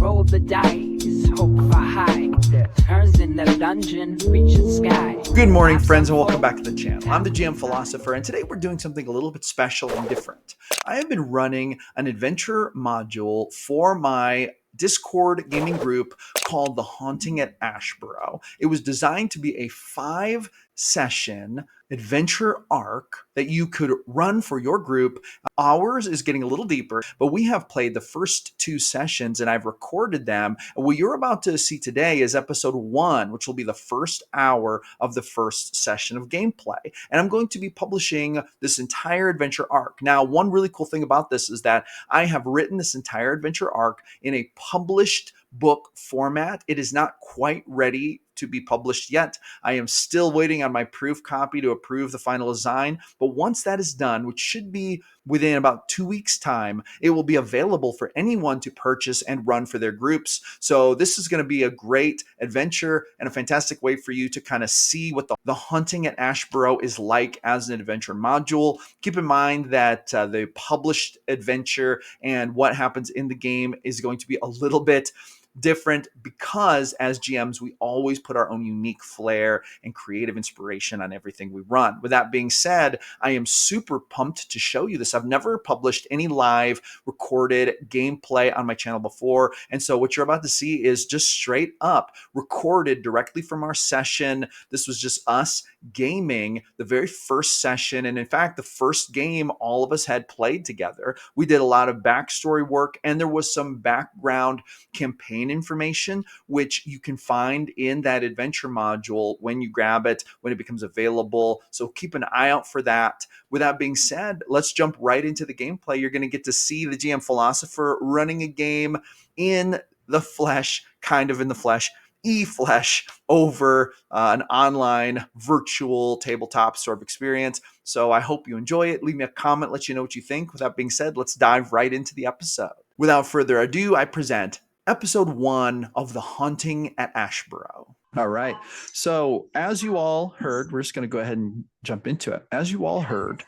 roll the dice, hope for high. Turns in the dungeon, reaching sky. Good morning, friends, and welcome back to the channel. I'm the GM Philosopher, and today we're doing something a little bit special and different. I have been running an adventure module for my Discord gaming group called The Haunting at Ashburrow. It was designed to be a 5-session adventure arc that you could run for your group. Ours is getting a little deeper, but we have played the first 2 sessions and I've recorded them. And what you're about to see today is episode 1, which will be the first hour of the first session of gameplay. And I'm going to be publishing this entire adventure arc. Now, one really cool thing about this is that I have written this entire adventure arc in a published book format. It is not quite ready to be published yet. I am still waiting on my proof copy to approve the final design. But once that is done, which should be within about 2 weeks' time, it will be available for anyone to purchase and run for their groups. So this is going to be a great adventure and a fantastic way for you to kind of see what the Haunting at Ashburrow is like as an adventure module. Keep in mind that the published adventure and what happens in the game is going to be a little bit different because as GMs, we always put our own unique flair and creative inspiration on everything we run. With that being said, I am super pumped to show you this. I've never published any live recorded gameplay on my channel before. And so what you're about to see is just straight up recorded directly from our session. This was just us gaming the very first session. And in fact, the first game all of us had played together. We did a lot of backstory work and there was some background campaign information, which you can find in that adventure module when you grab it, when it becomes available. So keep an eye out for that. With that being said, let's jump right into the gameplay. You're going to get to see the GM Philosopher running a game in the flesh, kind of in the flesh, e-flesh over an online virtual tabletop sort of experience. So I hope you enjoy it. Leave me a comment, let you know what you think. With that being said, let's dive right into the episode. Without further ado, I present episode 1 of The Haunting at Ashburrow. All right. So as you all heard, we're just going to go ahead and jump into it. As you all heard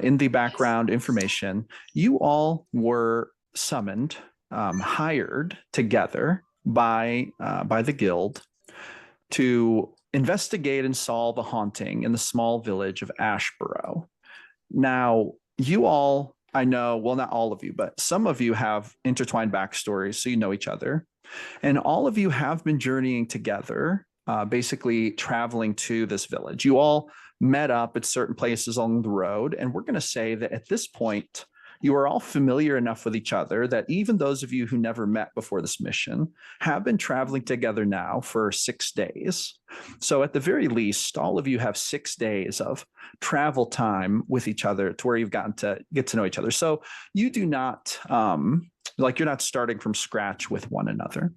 in the background information, you all were summoned, hired together by the guild to investigate and solve a haunting in the small village of Ashburrow. Now, you all, I know, well, not all of you, but some of you have intertwined backstories, so you know each other. And all of you have been journeying together, basically traveling to this village. You all met up at certain places along the road, and we're going to say that at this point, you are all familiar enough with each other that even those of you who never met before this mission have been traveling together now for 6 days. So at the very least, all of you have 6 days of travel time with each other to where you've gotten to get to know each other. So you do not, you're not starting from scratch with one another.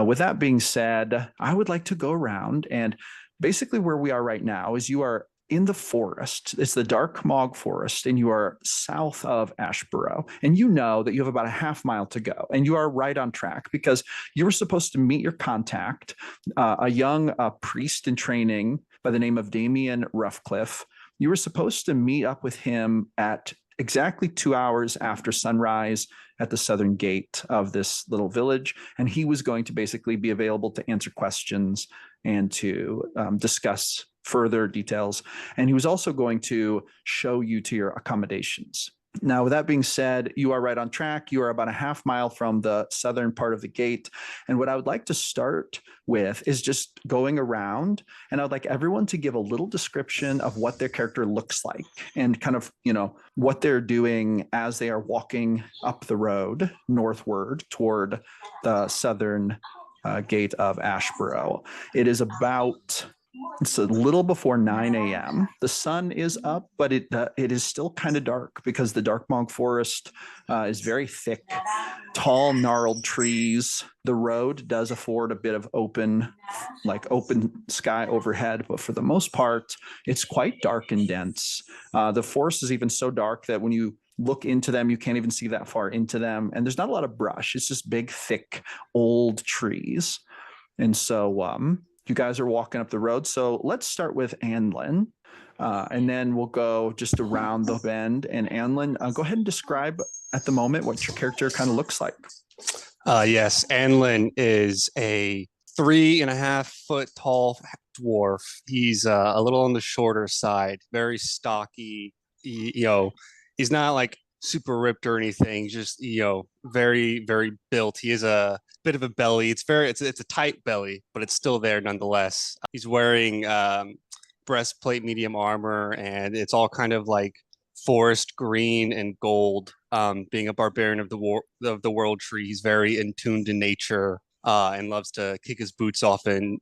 With that being said, I would like to go around and basically where we are right now is you are in the forest. It's the Dark Mog Forest, and you are south of Ashburrow. And you know that you have about a half mile to go, and you are right on track because you were supposed to meet your contact, a young priest in training by the name of Damien Roughcliff. You were supposed to meet up with him at exactly 2 hours after sunrise at the southern gate of this little village. And he was going to basically be available to answer questions and to discuss further details. And he was also going to show you to your accommodations. Now, with that being said, you are right on track. You are about a half mile from the southern part of the gate. And what I would like to start with is just going around, and I would like everyone to give a little description of what their character looks like and kind of, what they're doing as they are walking up the road northward toward the southern gate of Ashburrow. It's a little before 9 a.m. The sun is up, but it is still kind of dark because the Dark Mog Forest is very thick, tall, gnarled trees. The road does afford a bit of open sky overhead, but for the most part, it's quite dark and dense. The forest is even so dark that when you look into them, you can't even see that far into them. And there's not a lot of brush. It's just big, thick, old trees. And so you guys are walking up the road. So let's start with Anlin. And then we'll go just around the bend. And Anlin, go ahead and describe at the moment what your character kind of looks like. Yes, Anlin is a 3.5 foot tall dwarf. He's a little on the shorter side, very stocky. He's not like super ripped or anything. Just very very built. He is a bit of a belly. It's a tight belly, but it's still there nonetheless. He's wearing breastplate, medium armor, and it's all kind of like forest green and gold. Being a barbarian of the world tree, he's very in tuned to nature and loves to kick his boots off and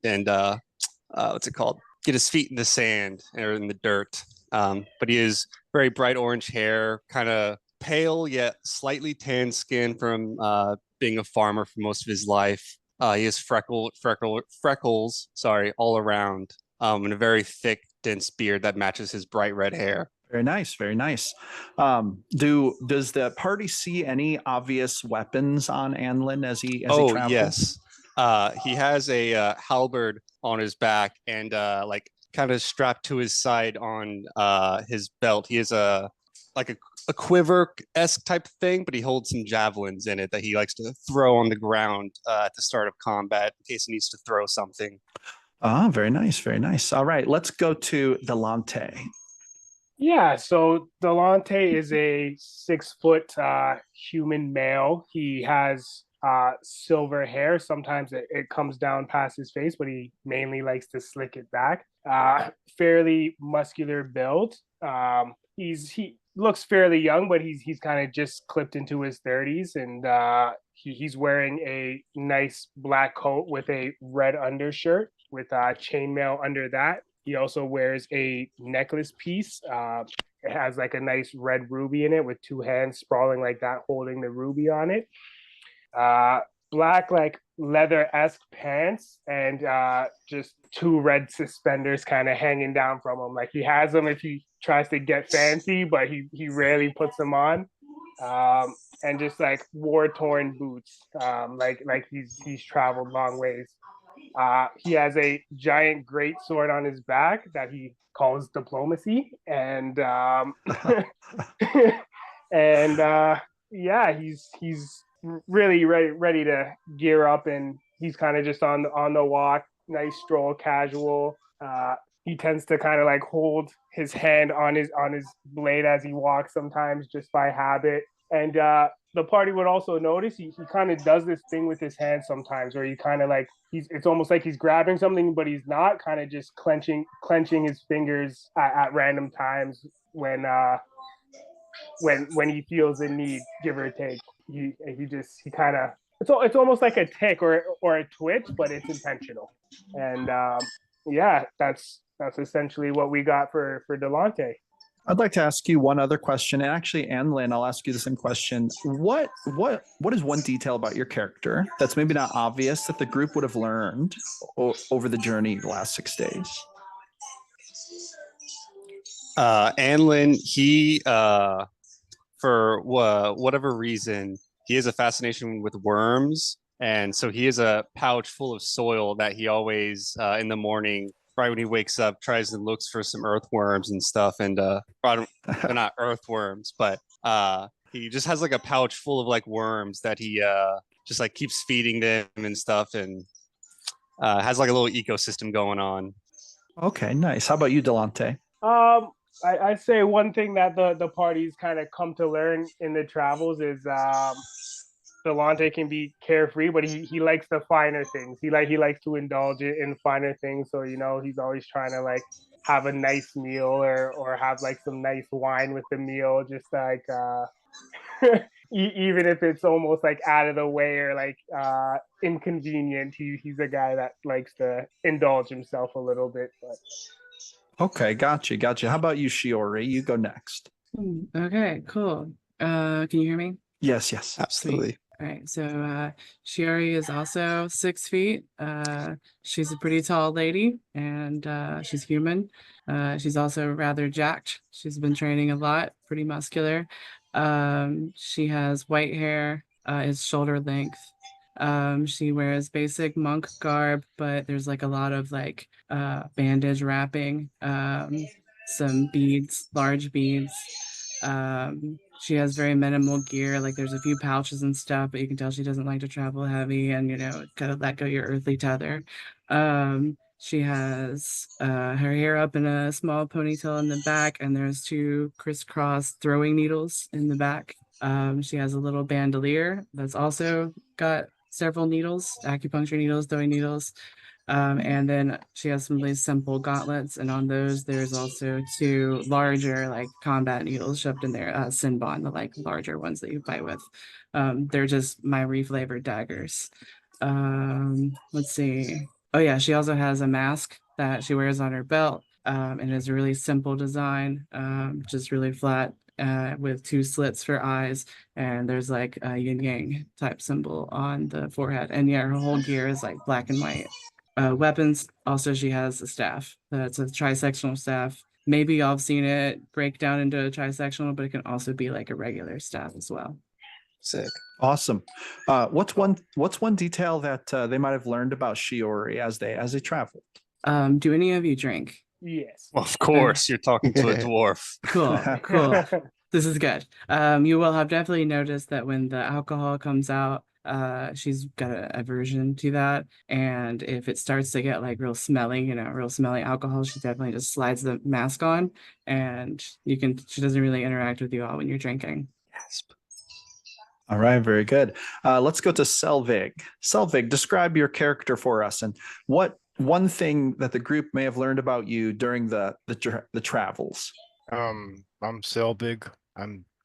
what's it called? Get his feet in the sand or in the dirt. But he is very bright orange hair, kind of pale yet slightly tan skin from being a farmer for most of his life. He has freckles, sorry, all around, and a very thick, dense beard that matches his bright red hair. Very nice, very nice. Does the party see any obvious weapons on Anlin as he Oh, travels? yes. He has a halberd on his back and like kind of strapped to his side on his belt. He has a quiver-esque type of thing, but he holds some javelins in it that he likes to throw on the ground at the start of combat in case he needs to throw something. Ah, very nice, very nice. All right, let's go to Delonte. Yeah, so Delonte is a 6 foot human male. He has silver hair. Sometimes it comes down past his face, but he mainly likes to slick it back. Fairly muscular build. He looks fairly young, but he's kind of just clipped into his 30s, and he's wearing a nice black coat with a red undershirt with chainmail under that. He also wears a necklace piece. It has like a nice red ruby in it with two hands sprawling like that, holding the ruby on it. Black like leather-esque pants and just two red suspenders kind of hanging down from him. Like he has them if he tries to get fancy, but he rarely puts them on. And just like war-torn boots, like he's traveled long ways. He has a giant great sword on his back that he calls diplomacy, and and yeah, he's really ready to gear up, and he's kind of just on the walk, nice stroll, casual. He tends to kind of like hold his hand on his blade as he walks sometimes just by habit, and the party would also notice he kind of does this thing with his hands sometimes where he kind of like it's almost like he's grabbing something but he's not, kind of just clenching his fingers at random times when he feels the need, give or take. He kind of it's almost like a tick or a twitch, but it's intentional. And yeah, that's essentially what we got for Delonte. I'd like to ask you one other question, and actually, Anlin, I'll ask you the same question. What is one detail about your character that's maybe not obvious that the group would have learned over the journey the last 6 days? Anlin, he for whatever reason, he has a fascination with worms, and so he has a pouch full of soil that he always in the morning, right when he wakes up, tries and looks for some earthworms and stuff. And they're not earthworms, but he just has like a pouch full of like worms that he just like keeps feeding them and stuff, and has like a little ecosystem going on. Okay, nice. How about you, Delonte? I say one thing that the parties kind of come to learn in the travels is Delonte can be carefree, but he likes the finer things. He likes to indulge in finer things. So he's always trying to like have a nice meal or have like some nice wine with the meal, just like even if it's almost like out of the way or like inconvenient. He's a guy that likes to indulge himself a little bit. But Okay, gotcha. How about you, Shiori? You go next. Okay, cool. Can you hear me? Yes. Absolutely. All right, so Shiori is also 6 feet. She's a pretty tall lady, and she's human. She's also rather jacked. She's been training a lot, pretty muscular. She has white hair, is shoulder length. She wears basic monk garb, but there's like a lot of like bandage wrapping, some beads, large beads. She has very minimal gear. Like there's a few pouches and stuff, but you can tell she doesn't like to travel heavy and, kind of let go your earthly tether. She has her hair up in a small ponytail in the back, and there's two crisscross throwing needles in the back. She has a little bandolier that's also got several needles, acupuncture needles, throwing needles. And then she has some really simple gauntlets, and on those there's also two larger like combat needles shoved in there, Sinbon, the like larger ones that you fight with. They're just my reflavored daggers. Let's see. Oh yeah, she also has a mask that she wears on her belt. And it's a really simple design, just really flat, with two slits for eyes, and there's like a yin yang type symbol on the forehead. And yeah, her whole gear is like black and white. Weapons, also she has a staff. That's a trisectional staff. Maybe y'all have seen it break down into a trisectional, but it can also be like a regular staff as well. Sick. Awesome. What's one detail that they might have learned about Shiori as they traveled? Do any of you drink? Yes. Well, of course, you're talking to a dwarf. Cool. This is good. You will have definitely noticed that when the alcohol comes out, she's got an aversion to that. And if it starts to get like real smelly, real smelly alcohol, she definitely just slides the mask on, and she doesn't really interact with you all when you're drinking. Yes. All right, very good. Let's go to Selvig. Selvig, describe your character for us, and what one thing that the group may have learned about you during the travels. I'm Selvig.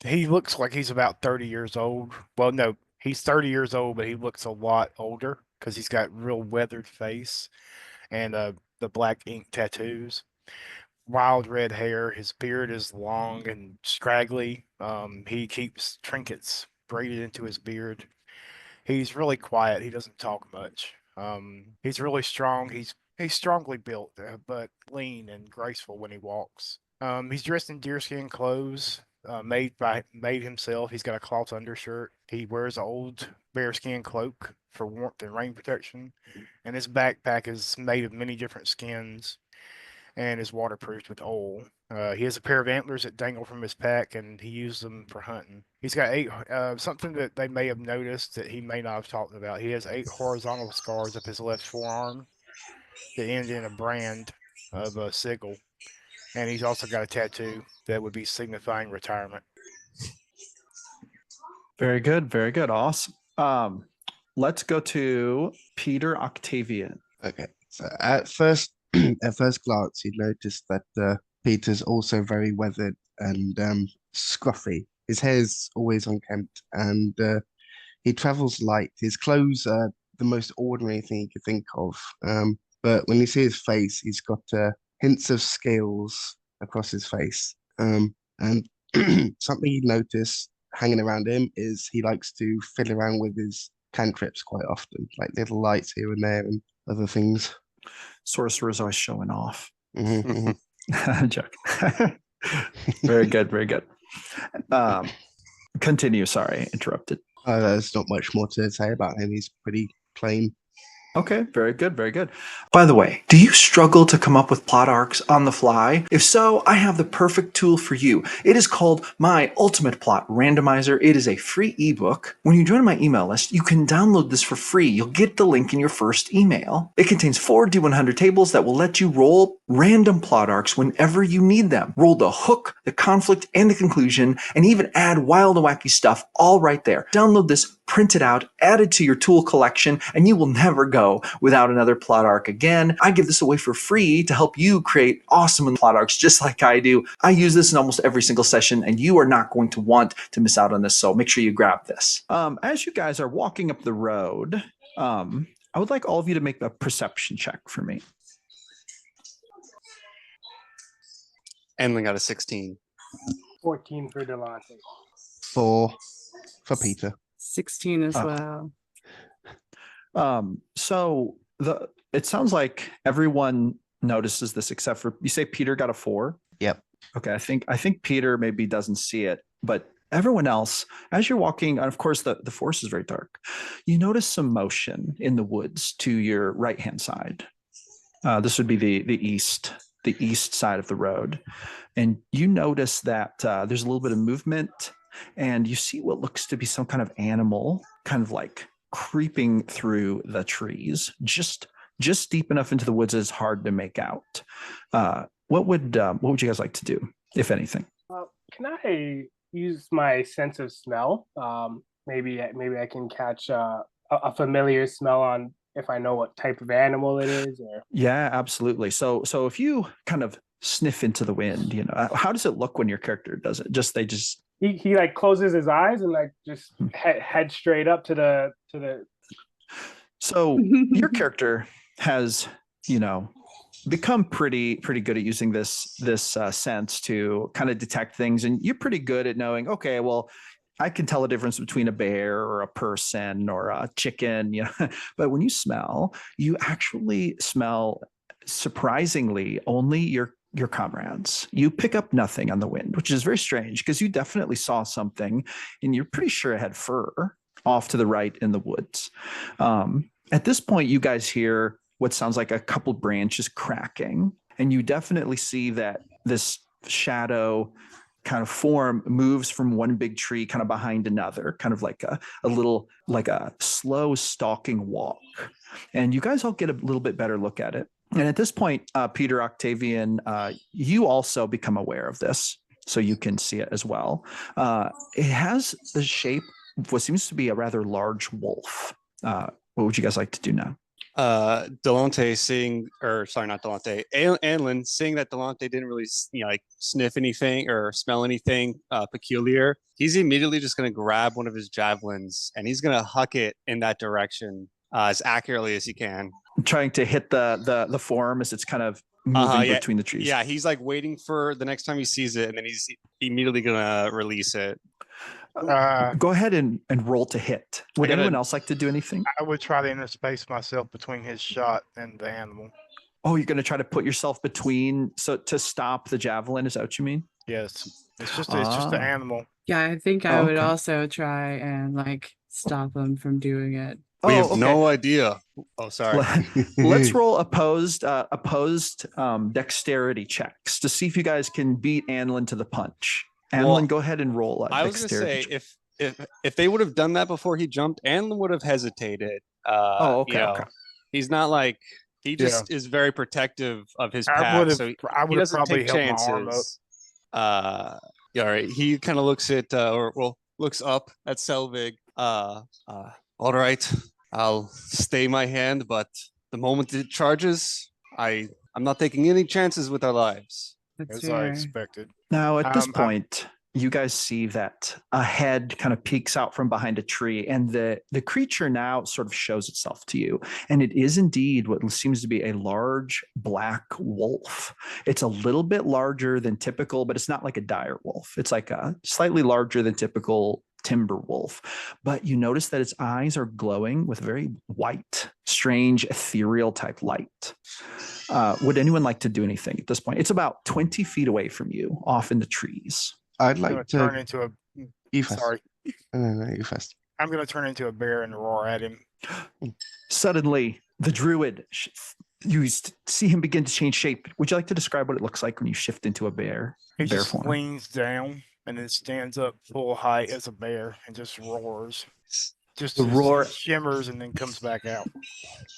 He looks like he's about 30 years old. Well, no, he's 30 years old, but he looks a lot older because he's got real weathered face and the black ink tattoos. Wild red hair. His beard is long and scraggly. He keeps trinkets braided into his beard. He's really quiet. He doesn't talk much. He's really strong. He's strongly built, but lean and graceful when he walks. He's dressed in deerskin clothes, made himself. He's got a cloth undershirt. He wears an old bearskin cloak for warmth and rain protection, and his backpack is made of many different skins and is waterproofed with oil. He has a pair of antlers that dangle from his pack, and he uses them for hunting. He's got something that they may have noticed that he may not have talked about. He has 8 horizontal scars up his left forearm that end in a brand of a sigil. And he's also got a tattoo that would be signifying retirement. Very good. Very good. Awesome. Let's go to Peter Octavian. Okay. So at first glance, you notice that Peter's also very weathered and scruffy. His hair's always unkempt, and he travels light. His clothes are the most ordinary thing you could think of. But when you see his face, he's got hints of scales across his face. And something you notice hanging around him is he likes to fiddle around with his cantrips quite often, like little lights here and there and other things. Sorcerer is always showing off. Mm-hmm. I'm joking. Very good. Very good. Continue. Sorry, interrupted. There's not much more to say about him. He's pretty plain. Okay, very good, very good. By the way, do you struggle to come up with plot arcs on the fly? If so, I have the perfect tool for you. It is called My Ultimate Plot Randomizer. It is a free ebook. When you join my email list, you can download this for free. You'll get the link in your first email. It contains 4 D100 tables that will let you roll random plot arcs whenever you need them. Roll the hook, the conflict, and the conclusion, and even add wild and wacky stuff all right there. Download this, print it out, add it to your tool collection, and you will never go without another plot arc again. I give this away for free to help you create awesome plot arcs just like I do. I use this in almost every single session, and you are not going to want to miss out on this, so make sure you grab this. As you guys are walking up the road, I would like all of you to make a perception check for me. Anlin got a 16. 14 for Delonte. 4 for Peter. 16 as well. So it sounds like everyone notices this except for, you say Peter got a 4? Yep. Okay, I think Peter maybe doesn't see it, but everyone else, as you're walking, and of course the forest is very dark, you notice some motion in the woods to your right hand side. This would be the the east side of the road, and you notice that there's a little bit of movement, and you see what looks to be some kind of animal, kind of like creeping through the trees, just deep enough into the woods it's hard to make out. What would you guys like to do, if anything? Can I use my sense of smell? Maybe I can catch a familiar smell on if I know what type of animal it is. Or Yeah, absolutely. So if you kind of sniff into the wind, you know, how does it look when your character does it? he like closes his eyes and like just head straight up to the. So your character has, you know, become pretty good at using this sense to kind of detect things, and you're pretty good at knowing, okay, well, I can tell a difference between a bear or a person or a chicken, you know. But when you smell, you actually smell, surprisingly, only your comrades. You pick up nothing on the wind, which is very strange because you definitely saw something and you're pretty sure it had fur off to the right in the woods. At this point, you guys hear what sounds like a couple branches cracking, and you definitely see that this shadow kind of form moves from one big tree kind of behind another, kind of like a little, like a slow stalking walk. And you guys all get a little bit better look at it. And at this point, Peter, Octavian, you also become aware of this, so you can see it as well. It has the shape of what seems to be a rather large wolf. What would you guys like to do now? Delonte seeing, or sorry, not Delonte, Anlin seeing that Delonte didn't really, you know, like sniff anything or smell anything peculiar, he's immediately just going to grab one of his javelins and he's going to huck it in that direction as accurately as he can, trying to hit the form as it's kind of moving between the trees. Yeah, he's like waiting for the next time he sees it, and then he's immediately going to release it. Go ahead and roll to hit. Would anyone else like to do anything? I would try to interspace myself between his shot and the animal. Oh, you're going to try to put yourself between, so to stop the javelin? Is that what you mean? Yes, it's just an animal. Yeah, I think I would also try and like stop him from doing it. We have no idea. Oh, sorry. Let's roll opposed dexterity checks to see if you guys can beat Anlin to the punch. Anlin, go ahead and roll. I was going to say, if they would have done that before he jumped, Anlin would have hesitated. Okay. He's not like, he just is very protective of his path, so he doesn't take chances. All right. He kind of looks at, looks up at Selvig. All right, I'll stay my hand, but the moment it charges, I'm not taking any chances with our lives. As I expected. Now, at this point, you guys see that a head kind of peeks out from behind a tree, and the creature now sort of shows itself to you. And it is indeed what seems to be a large black wolf. It's a little bit larger than typical, but it's not like a dire wolf. It's like a slightly larger than typical timber wolf. But you notice that its eyes are glowing with very white, strange, ethereal type light. Would anyone like to do anything at this point? It's about 20 feet away from you, off in the trees. I'd like to turn into a. You first. Sorry. No, you first. I'm going to turn into a bear and roar at him. Suddenly, the druid, you see him begin to change shape. Would you like to describe what it looks like when you shift into a bear? He bear just form? leans down and then stands up full height as a bear and just roars. Just the roar shimmers and then comes back out.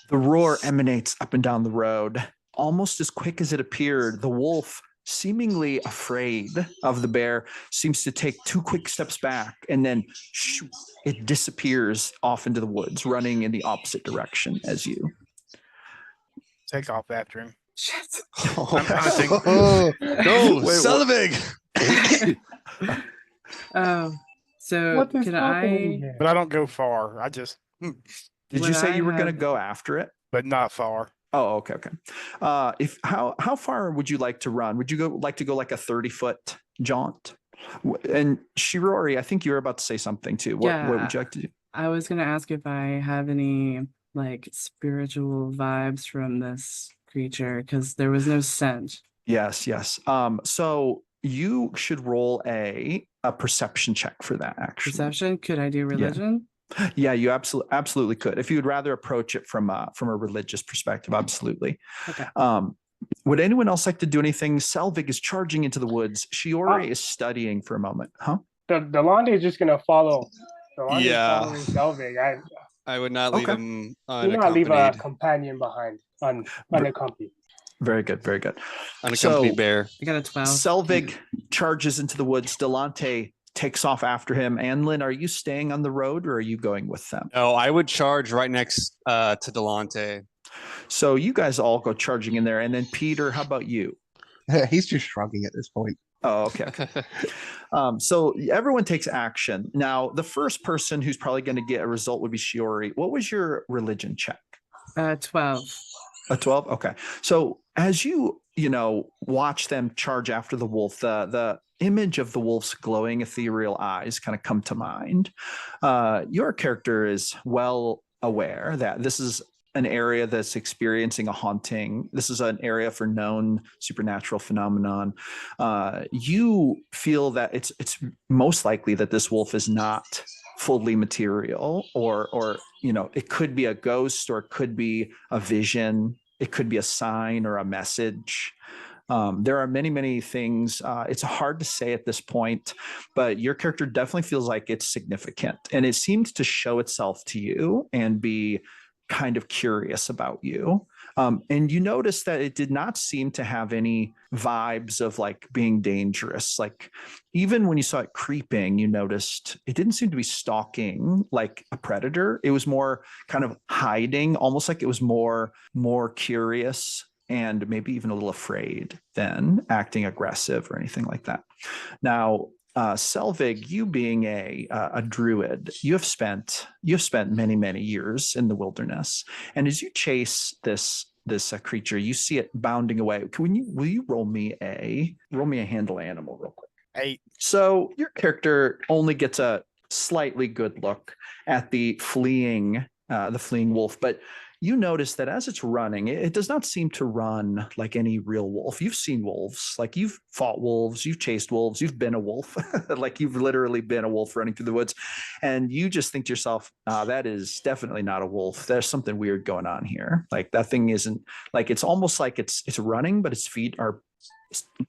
The roar emanates up and down the road. Almost as quick as it appeared, the wolf, seemingly afraid of the bear, seems to take 2 quick steps back, and then it disappears off into the woods, running in the opposite direction as you. Take off after him. Shit. No, Selvig. So can I? But I don't go far. I just. Did you say you were going to go after it? But not far. Oh, okay. How far would you like to run? Would you like to go like a 30-foot jaunt? And Shiori, I think you were about to say something too. What would you like to do? I was going to ask if I have any like spiritual vibes from this creature, because there was no scent. Yes. So you should roll a perception check for that. Actually, perception. Could I do religion? Yeah, you absolutely could. If you would rather approach it from a religious perspective, absolutely. Okay. Would anyone else like to do anything? Selvig is charging into the woods. Shiori is studying for a moment. Huh? Delonte is just gonna follow. Delonte is Yeah. following Selvig. I would not leave Okay. him Do not leave a unaccompanied. companion behind, unaccompanied. Very good. Very good. Unaccompanied bear. I got a 12. Selvig charges into the woods. Delonte takes off after him. Anlin, are you staying on the road or are you going with them? No, I would charge right next to Delonte. So you guys all go charging in there. And then Peter, how about you? He's just shrugging at this point. Oh, okay. So everyone takes action. Now, the first person who's probably going to get a result would be Shiori. What was your religion check? 12. A 12? Okay. So as you watch them charge after the wolf, the image of the wolf's glowing ethereal eyes kind of come to mind. Your character is well aware that this is an area that's experiencing a haunting. This is an area for known supernatural phenomenon. You feel that it's most likely that this wolf is not fully material, or it could be a ghost, or it could be a vision, it could be a sign or a message. There are many things. It's hard to say at this point, but your character definitely feels like it's significant, and it seems to show itself to you and be kind of curious about you. And you notice that it did not seem to have any vibes of like being dangerous. Like even when you saw it creeping, you noticed it didn't seem to be stalking like a predator. It was more kind of hiding, almost like it was more curious and maybe even a little afraid than acting aggressive or anything like that. Now, Selvig, you being a druid, you have spent many years in the wilderness, and as you chase this creature, you see it bounding away. Will you roll me a handle animal real quick? 8. So your character only gets a slightly good look at the fleeing wolf, but you notice that as it's running, it does not seem to run like any real wolf. You've seen wolves, like you've fought wolves, you've chased wolves, you've been a wolf, like you've literally been a wolf running through the woods. And you just think to yourself, that is definitely not a wolf. There's something weird going on here. Like that thing isn't, like, it's almost like it's running, but its feet are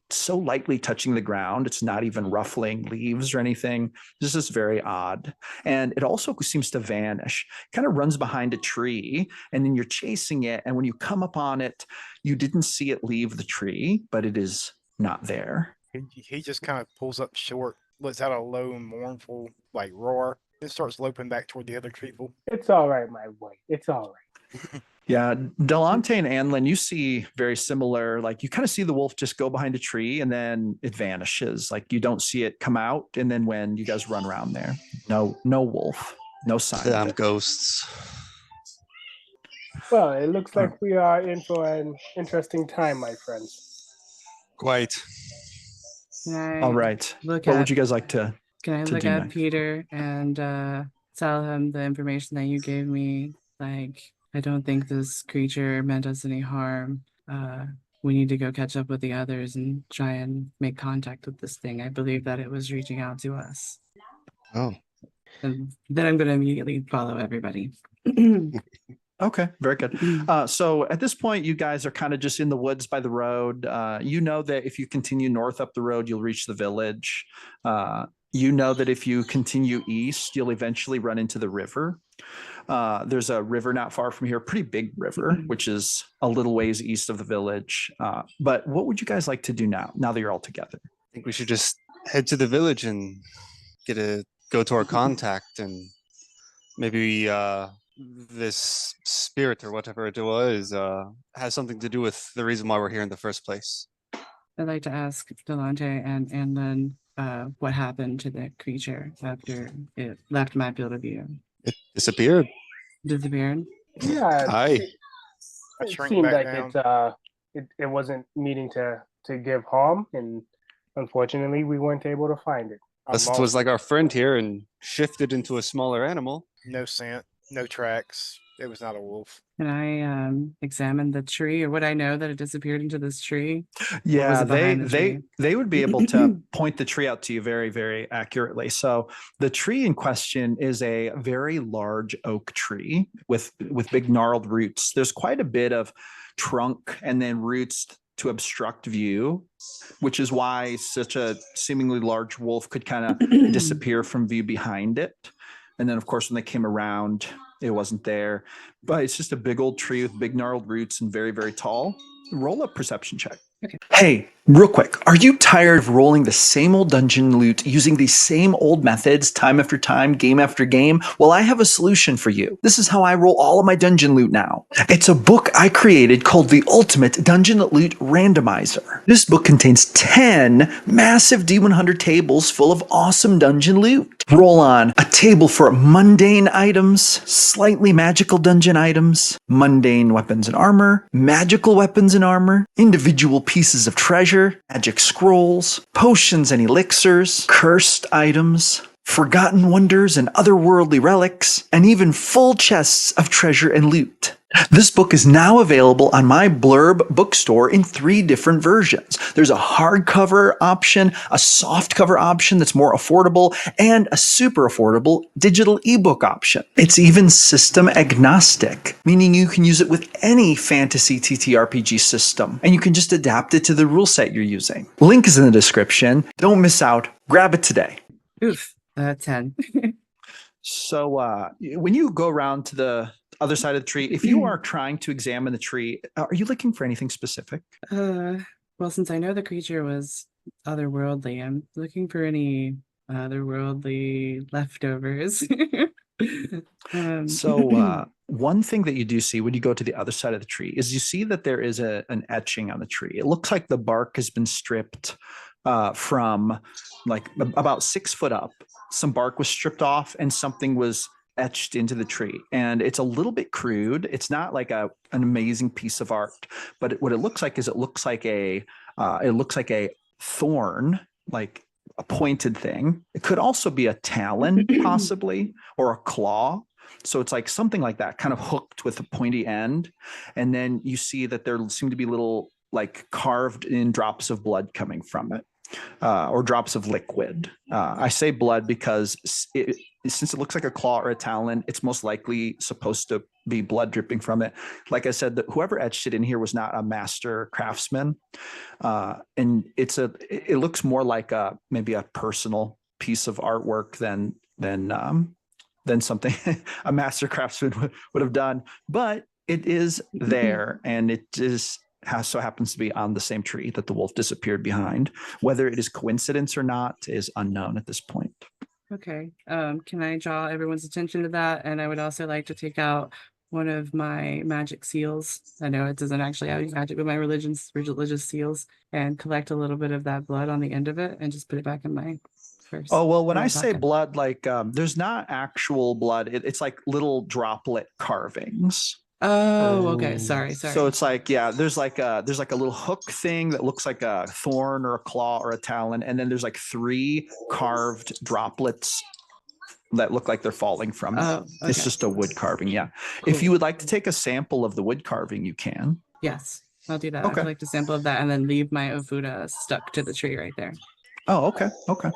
so lightly touching the ground. It's not even ruffling leaves or anything. This is very odd. And it also seems to vanish, kind of runs behind a tree, and then you're chasing it. And when you come upon it, you didn't see it leave the tree, but it is not there. He just kind of pulls up short, lets out a low, mournful like roar, and starts loping back toward the other people. It's all right, my boy. It's all right. Yeah, Delonte and Anlin, you see very similar. Like you kind of see the wolf just go behind a tree and then it vanishes. Like you don't see it come out, and then when you guys run around there, no wolf, no sign. Damn ghosts. Well, it looks like we are in for an interesting time, my friends. Quite. All right. What would you guys like to? Can I look at Peter and tell him the information that you gave me? Like, I don't think this creature meant us any harm. We need to go catch up with the others and try and make contact with this thing. I believe that it was reaching out to us. Oh. And then I'm going to immediately follow everybody. Okay, very good. So at this point, you guys are kind of just in the woods by the road. You know that if you continue north up the road, you'll reach the village. You know that if you continue east, you'll eventually run into the river. There's a river not far from here, a pretty big river, which is a little ways east of the village. But what would you guys like to do now that you're all together? I think we should just head to the village and go to our contact, and maybe this spirit or whatever it was has something to do with the reason why we're here in the first place. I'd like to ask Delonte and then what happened to the creature after it left my field of view. It disappeared. Disappeared? Yeah. Aye. It seemed like it wasn't meaning to give harm, and unfortunately we weren't able to find it. Unless it was like our friend here and shifted into a smaller animal. No scent, no tracks. It was not a wolf. Can I examine the tree, or would I know that it disappeared into this tree? Yeah, it behind the tree? they would be able to point the tree out to you very, very accurately. So the tree in question is a very large oak tree with big gnarled roots. There's quite a bit of trunk and then roots to obstruct view, which is why such a seemingly large wolf could kind of disappear from view behind it. And then, of course, when they came around, it wasn't there. But it's just a big old tree with big gnarled roots and very, very tall. Roll a perception check. Okay. Hey, real quick, are you tired of rolling the same old dungeon loot using these same old methods time after time, game after game? Well, I have a solution for you. This is how I roll all of my dungeon loot now. It's a book I created called the Ultimate Dungeon Loot Randomizer. This book contains 10 massive D100 tables full of awesome dungeon loot. Roll on a table for mundane items, slightly magical dungeon items, mundane weapons and armor, magical weapons and armor, individual pieces of treasure, magic scrolls, potions and elixirs, cursed items, forgotten wonders and otherworldly relics, and even full chests of treasure and loot. This book is now available on my Blurb bookstore in 3 different versions. There's a hardcover option, a softcover option that's more affordable, and a super affordable digital ebook option. It's even system agnostic, meaning you can use it with any fantasy TTRPG system, and you can just adapt it to the rule set you're using. Link is in the description. Don't miss out. Grab it today. Oof, 10. So when you go around to the other side of the tree, if you are trying to examine the tree, are you looking for anything specific? Well, since I know the creature was otherworldly, I'm looking for any otherworldly leftovers. So one thing that you do see when you go to the other side of the tree is you see that there is an etching on the tree. It looks like the bark has been stripped from like about 6 foot up. Some bark was stripped off and something was etched into the tree, and it's a little bit crude. It's not like an amazing piece of art, but what it looks like is it looks like a thorn, like a pointed thing. It could also be a talon possibly, or a claw. So it's like something like that, kind of hooked with a pointy end. And then you see that there seem to be little like carved in drops of blood coming from it. Or drops of liquid. I say blood because since it looks like a claw or a talon, it's most likely supposed to be blood dripping from it. Like I said, whoever etched it in here was not a master craftsman, and it looks more like maybe a personal piece of artwork than something a master craftsman would have done. But it is there, and it is. So happens to be on the same tree that the wolf disappeared behind. Whether it is coincidence or not is unknown at this point. Okay. Can I draw everyone's attention to that? And I would also like to take out one of my magic seals. I know it doesn't actually have any magic, but my religious seals, and collect a little bit of that blood on the end of it and just put it back in my purse. Oh, well, when I say blood, like there's not actual blood. It's like little droplet carvings. Oh, okay. Sorry. So it's like, yeah, there's like a little hook thing that looks like a thorn or a claw or a talon, and then there's like 3 carved droplets that look like they're falling from it. Oh, okay. It's just a wood carving. Yeah. Cool. If you would like to take a sample of the wood carving, you can. Yes, I'll do that. Okay. I'd like to sample of that and then leave my Ofuda stuck to the tree right there. Oh, okay. Okay.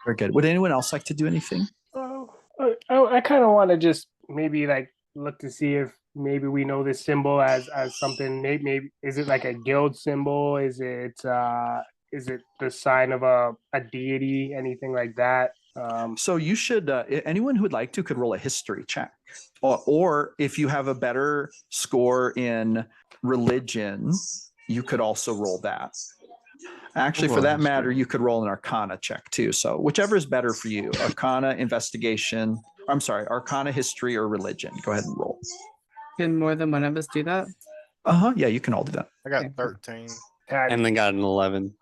Very good. Would anyone else like to do anything? I kind of want to just maybe like look to see if maybe we know this symbol as something. Maybe is it like a guild symbol? Is it the sign of a deity? Anything like that? So you should. Anyone who would like to could roll a history check, or if you have a better score in religion, you could also roll that. Actually, for that matter, you could roll an Arcana check too. So whichever is better for you, Arcana, investigation. I'm sorry, Arcana, history, or religion. Go ahead and roll. Can more than one of us do that? Yeah, you can all do that. I got 13. And then got an 11.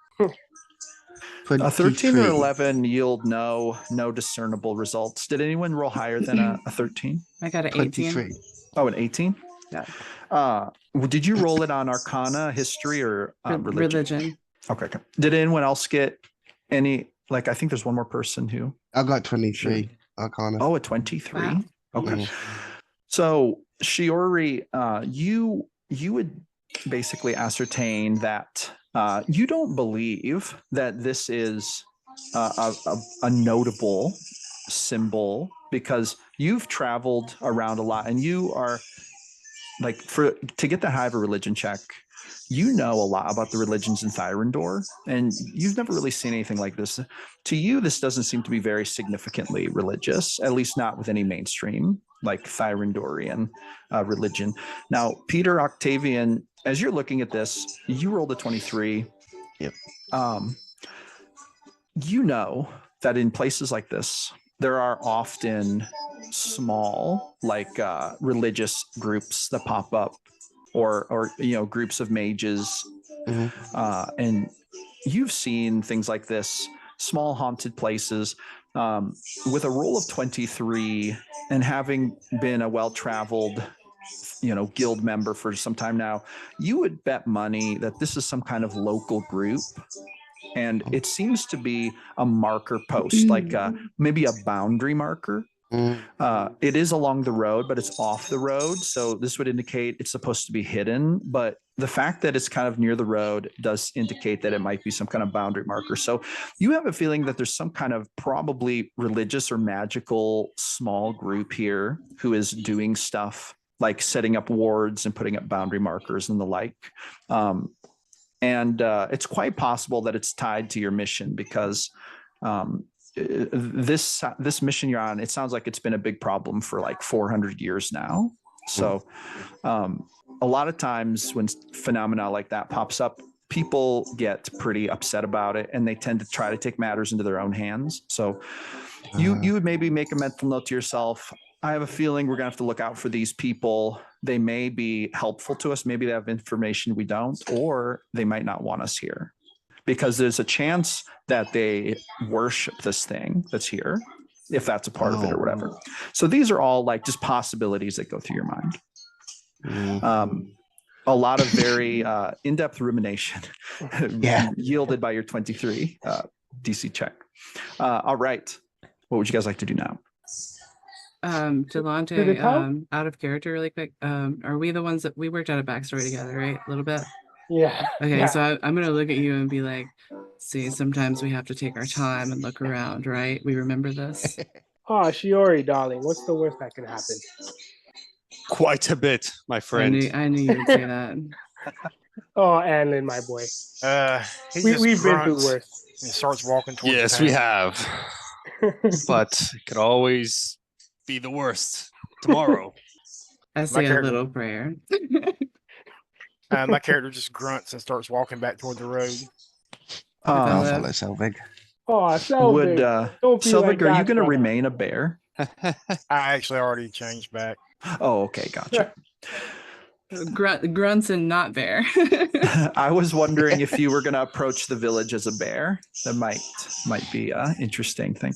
A 13 or 11 yield no discernible results. Did anyone roll higher than a 13? I got an 18. 23. Oh, an 18? Yeah. Did you roll it on Arcana, history, or religion? Okay. Did anyone else get any? Like, I think there's one more person who. I got 23. Arcana. Oh, a 23. Wow. Okay. So Shiori, you would basically ascertain that you don't believe that this is a notable symbol because you've traveled around a lot and you are like to get the Hive of Religion check, you know a lot about the religions in Thyrendor, and you've never really seen anything like this. To you, this doesn't seem to be very significantly religious, at least not with any mainstream like Thyrendorian religion. Now, Peter Octavian, as you're looking at this, you rolled a 23. Yep. You know that in places like this, there are often small, like religious groups that pop up, or groups of mages, and you've seen things like this, small haunted places. With a roll of 23 and having been a well-traveled, guild member for some time now, you would bet money that this is some kind of local group. And it seems to be a marker post, like maybe a boundary marker. It is along the road, but it's off the road. So this would indicate it's supposed to be hidden. But the fact that it's kind of near the road does indicate that it might be some kind of boundary marker. So you have a feeling that there's some kind of probably religious or magical small group here who is doing stuff like setting up wards and putting up boundary markers and the like. And it's quite possible that it's tied to your mission because this mission you're on, it sounds like it's been a big problem for like 400 years now. So a lot of times when phenomena like that pops up, people get pretty upset about it and they tend to try to take matters into their own hands. So you would maybe make a mental note to yourself. I have a feeling we're gonna have to look out for these people. They may be helpful to us. Maybe they have information we don't, or they might not want us here, because there's a chance that they worship this thing that's here, if that's a part of it or whatever. So these are all like just possibilities that go through your mind. A lot of very in-depth rumination yielded by your 23 DC check. All right. What would you guys like to do now? Delonte, out of character really quick. Are we the ones that we worked out a backstory together, right? A little bit? Yeah. Okay, Yeah. so I'm gonna look at you and be like, see, sometimes we have to take our time and look around, right? We remember this. Oh, Shiori, darling, what's the worst that can happen? Quite a bit, my friend. I knew you would say that. Oh, Anlin, my boy. We've been through worse. And starts walking towards Yes, the we town. have. But it could always be the worst tomorrow. I say a little prayer. My character just grunts and starts walking back toward the road. I'll follow Selvig. Oh, Selvig. Selvig, are you going to remain a bear? I actually already changed back. Oh, okay, gotcha. Grunts and not bear. I was wondering if you were going to approach the village as a bear. That might be an interesting thing.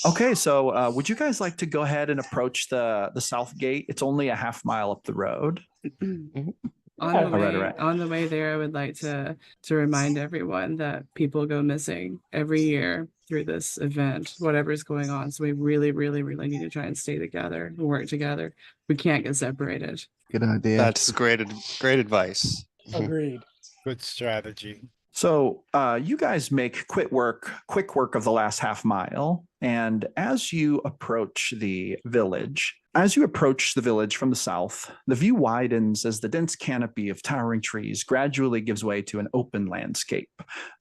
Okay, so would you guys like to go ahead and approach the south gate? It's only a half mile up the road. On the way there, I would like to remind everyone that people go missing every year through this event, whatever's going on. So we really, really, really need to try and stay together and work together. We can't get separated. Good idea. That's great advice. Agreed. Good strategy. So you guys make quick work of the last half mile. And as you approach the village from the south, the view widens as the dense canopy of towering trees gradually gives way to an open landscape.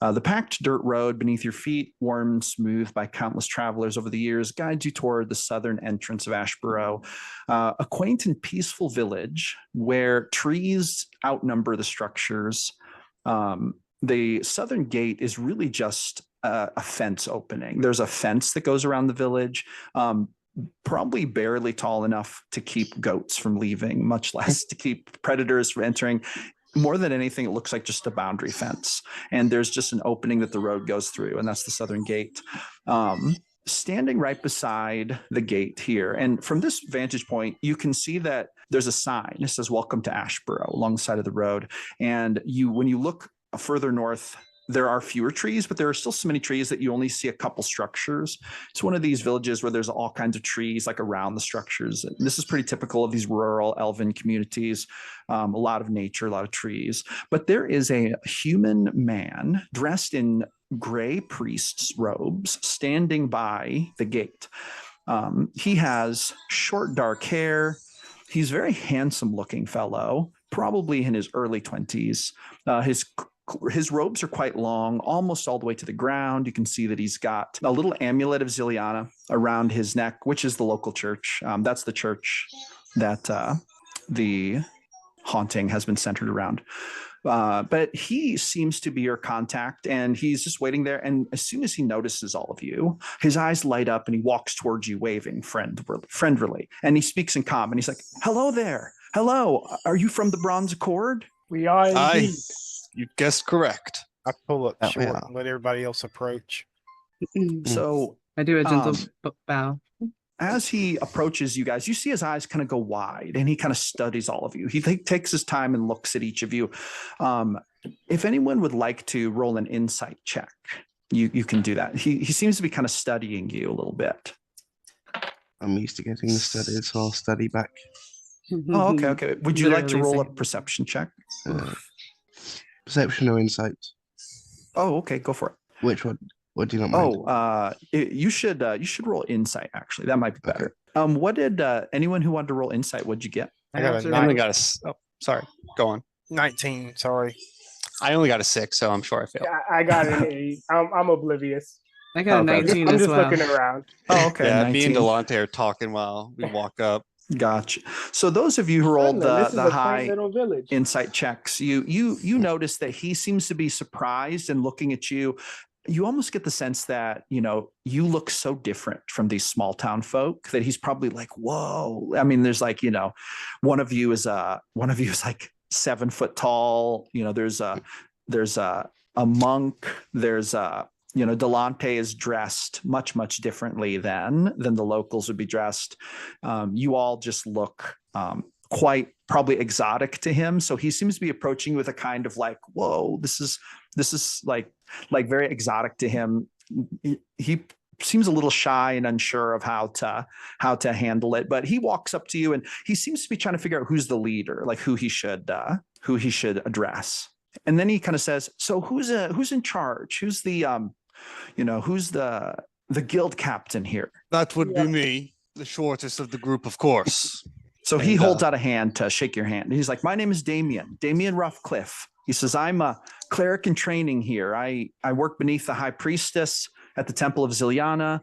The packed dirt road beneath your feet, worn and smoothed by countless travelers over the years, guides you toward the southern entrance of Ashburrow, a quaint and peaceful village where trees outnumber the structures. The southern gate is really just a fence opening. There's a fence that goes around the village, probably barely tall enough to keep goats from leaving, much less to keep predators from entering. More than anything, it looks like just a boundary fence. And there's just an opening that the road goes through, and that's the southern gate. Standing right beside the gate here, and from this vantage point, you can see that there's a sign. It says, "Welcome to Ashburrow," along the side of the road. And when you look further north there are fewer trees, but there are still so many trees that you only see a couple structures. It's one of these villages where there's all kinds of trees like around the structures. And this is pretty typical of these rural elven communities. A lot of nature, a lot of trees. But there is a human man dressed in gray priest's robes standing by the gate. He has short, dark hair. He's a very handsome looking fellow, probably in his early 20s. His robes are quite long, almost all the way to the ground. You can see that he's got a little amulet of Ziliana around his neck, which is the local church. That's the church that the haunting has been centered around. But he seems to be your contact, and he's just waiting there. And as soon as he notices all of you, his eyes light up and he walks towards you, waving friendly. And he speaks in common. He's like, "Hello there. Hello. Are you from the Bronze Accord?" We are indeed. You guessed correct. I pull up short yeah. and let everybody else approach. So I do a gentle bow. as he approaches you guys, you see his eyes kind of go wide, and he kind of studies all of you. He takes his time and looks at each of you. If anyone would like to roll an insight check, you can do that. He seems to be kind of studying you a little bit. I'm used to getting the studies, so I'll study back. Oh, okay. Would you like to Literally roll a same. perception check? Perception or insight? Oh, okay. Go for it. Which one? What do you not mind? You should roll insight. Actually, that might be better. What did anyone who wanted to roll insight? What'd you get? I got a also I only rolled- got a. Oh, sorry. Go on. 19, sorry. I only got a 6, so I'm sure I failed. I got an 8. I'm oblivious. I got a Okay. 19 I'm as just well. looking around. Oh, okay. Yeah, me and 19. Delonte are talking while we walk up. Gotcha. So those of you who rolled This is the a quaint high little village. insight checks, you notice that he seems to be surprised and looking at you. You almost get the sense that, you look so different from these small town folk that he's probably like, whoa. I mean, there's like, one of you is like 7 foot tall. There's a monk. There's Delonte is dressed much, much differently than the locals would be dressed. You all just look quite probably exotic to him. So he seems to be approaching you with a kind of like, whoa, this is like very exotic to him. He seems a little shy and unsure of how to handle it, but he walks up to you and he seems to be trying to figure out who's the leader, like who he should address. And then he kind of says, so who's in charge? Who's the who's the guild captain here? That would be me, the shortest of the group, of course. So he And, holds out a hand to shake your hand. He's like, my name is Damien Roughcliff. He says, I'm a cleric in training here. I work beneath the High Priestess at the Temple of Ziliana,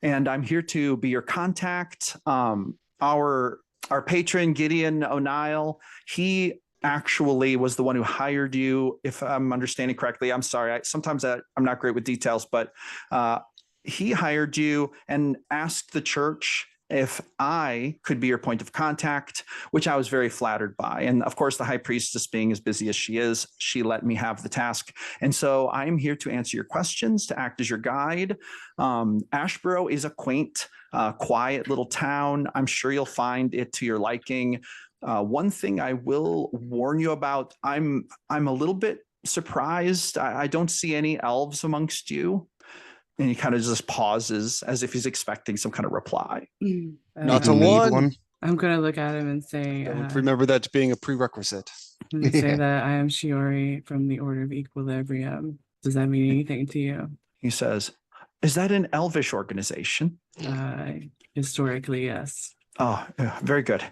and I'm here to be your contact. Our patron, Gideon O'Neill, he actually was the one who hired you, if I'm understanding correctly. I'm sorry. Sometimes I'm not great with details, but he hired you and asked the church if I could be your point of contact, which I was very flattered by. And of course, the High Priestess, being as busy as she is, she let me have the task. And so I am here to answer your questions, to act as your guide. Ashburrow is a quaint, quiet little town. I'm sure you'll find it to your liking. One thing I will warn you about, I'm a little bit surprised. I don't see any elves amongst you. And he kind of just pauses as if he's expecting some kind of reply. Not Uh, a You need one. I'm gonna look at him and say, Remember that being a prerequisite. say that I am Shiori from the Order of Equilibrium. Does that mean anything to you? He says, is that an elvish organization? Historically, yes. Oh, yeah, very good.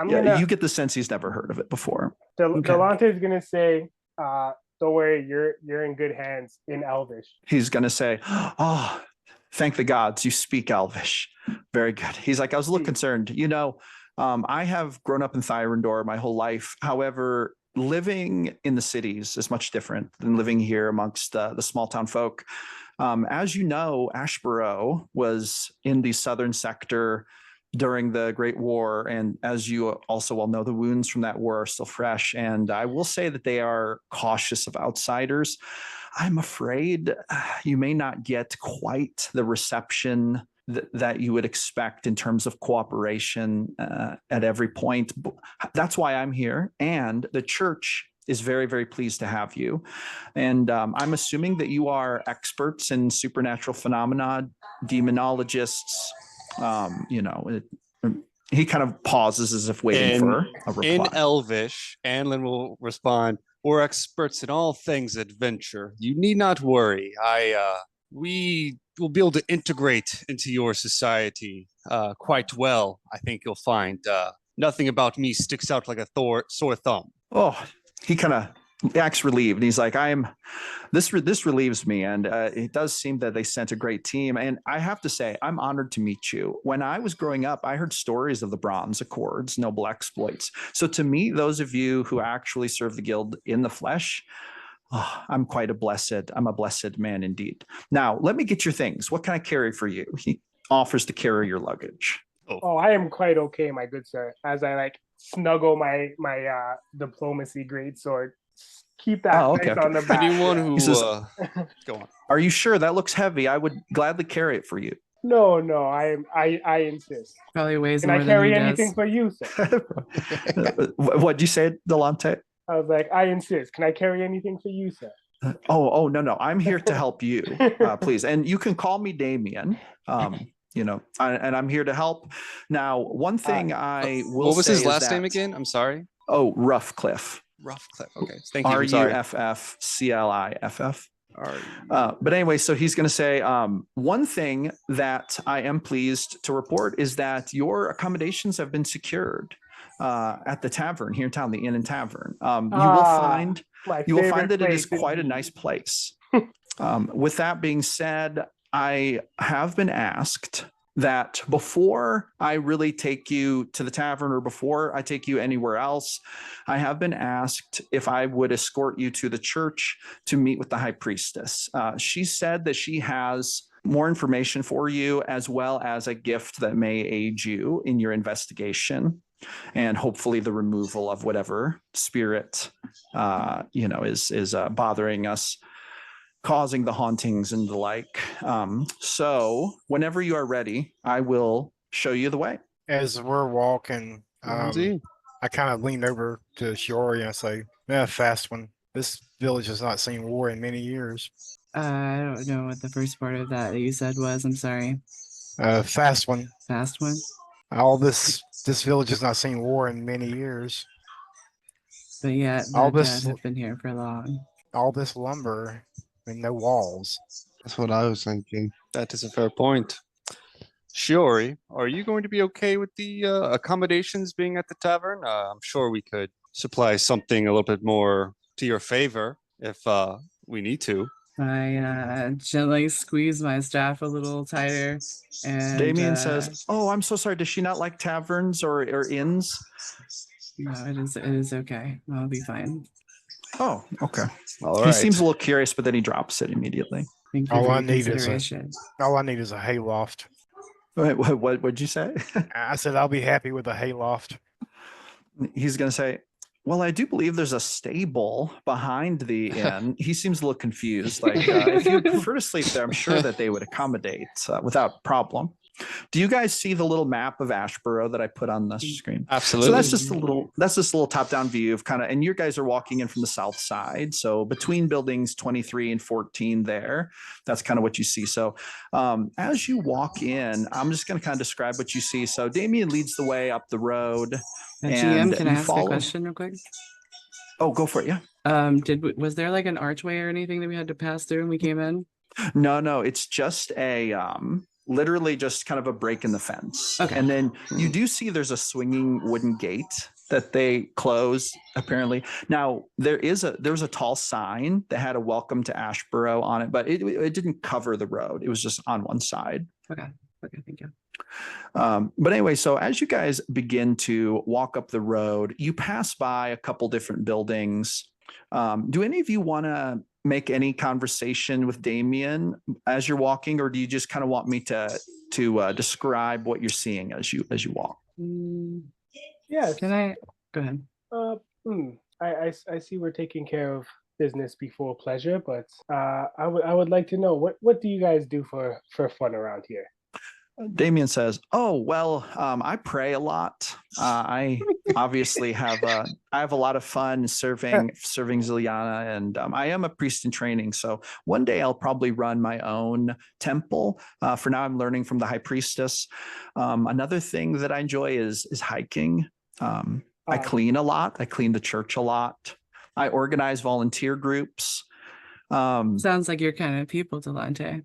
You get the sense he's never heard of it before. Delonte is gonna say, don't worry, you're in good hands in Elvish. He's going to say, oh, thank the gods, you speak Elvish. Very good. He's like, I was a little concerned. I have grown up in Thyrendor my whole life. However, living in the cities is much different than living here amongst the small town folk. As you know, Ashburrow was in the southern sector during the Great War. And as you also well know, the wounds from that war are still fresh. And I will say that they are cautious of outsiders. I'm afraid you may not get quite the reception that you would expect in terms of cooperation at every point. That's why I'm here. And the church is very, very pleased to have you. And I'm assuming that you are experts in supernatural phenomena, demonologists. He kind of pauses as if waiting for a reply. In Elvish, Anlin will respond, "We're experts in all things adventure. You need not worry. We will be able to integrate into your society quite well. I think you'll find nothing about me sticks out like a sore thumb." Oh, he kind of acts relieved, and he's like, this relieves me, and it does seem that they sent a great team. And I have to say, I'm honored to meet you. When I was growing up, I heard stories of the Bronze Accords, noble exploits. So to meet those of you who actually serve the guild in the flesh, I'm a blessed man indeed. Now, let me get your things. What can I carry for you? He offers to carry your luggage. Oh, I am quite okay, my good sir. As I snuggle my diplomacy greatsword. Keep that on the back. Anyone who says, go on. Are you sure? That looks heavy. I would gladly carry it for you. No, I insist. Probably weighs Can more I carry than he anything does. for you, sir? What'd you say, Delonte? I was like, I insist. Can I carry anything for you, sir? No. I'm here to help you, please. And you can call me Damien. And I'm here to help. Now, one thing I will What was say his is last that, name again? I'm sorry. Oh, Roughcliff. Roughcliff. Okay. Thank you. I'm sorry. Ruffcliff. But anyway, so he's going to say, one thing that I am pleased to report is that your accommodations have been secured at the tavern here in town, the Inn and Tavern. You will find that it is quite a nice place. With that being said, I have been asked that before I really take you to the tavern or before I take you anywhere else, I have been asked if I would escort you to the church to meet with the High Priestess. She said that she has more information for you, as well as a gift that may aid you in your investigation, and hopefully the removal of whatever spirit is bothering us, causing the hauntings and the like. So whenever you are ready, I will show you the way. As we're walking, I kind of lean over to Shiori and I say, fast one. This village has not seen war in many years. I don't know what the first part of that you said was. I'm sorry. Fast one. Fast one? This village has not seen war in many years. But yet, the dead have been here for long. All this lumber and no walls. That's what I was thinking. That is a fair point. Shiori, are you going to be okay with the accommodations being at the tavern? I'm sure we could supply something a little bit more to your favor if we need to. I gently squeeze my staff a little tighter, and Damien says, "Oh, I'm so sorry. Does she not like taverns or inns?" No, it is okay. I'll be fine. Oh, okay. All He seems a little curious, but then he drops it immediately. Thank you All for I your need consideration. all I need is a hayloft. Wait, what'd you say? I said I'll be happy with a hayloft. He's going to say, well, I do believe there's a stable behind the inn. He seems a little confused. Like, if you prefer to sleep there, I'm sure that they would accommodate without problem. Do you guys see the little map of Ashburrow that I put on the screen? Absolutely. So that's just a little top-down view of kind of, and you guys are walking in from the south side. So between buildings 23 and 14 there, that's kind of what you see. So as you walk in, I'm just going to kind of describe what you see. So Damien leads the way up the road. GM, can I ask a question real quick? Oh, go for it. Yeah. Was there like an archway or anything that we had to pass through when we came in? No, it's just literally just kind of a break in the fence. Okay. And then you do see there's a swinging wooden gate that they close, apparently. Now, there was a tall sign that had a welcome to Ashburrow on it, but it didn't cover the road. It was just on one side. Okay, thank you. But anyway, so as you guys begin to walk up the road, you pass by a couple different buildings. Do any of you want to make any conversation with Damien as you're walking, or do you just kind of want me to describe what you're seeing as you walk? Yes. Can I go ahead? I see we're taking care of business before pleasure, but I would like to know what do you guys do for fun around here? Damien says, "Oh well, I pray a lot. I obviously have I have a lot of fun serving Ziliana, and I am a priest in training. So one day I'll probably run my own temple. For now, I'm learning from the High Priestess. Another thing that I enjoy is hiking. I clean a lot. I clean the church a lot. I organize volunteer groups. Sounds like your kind of people, Delonte.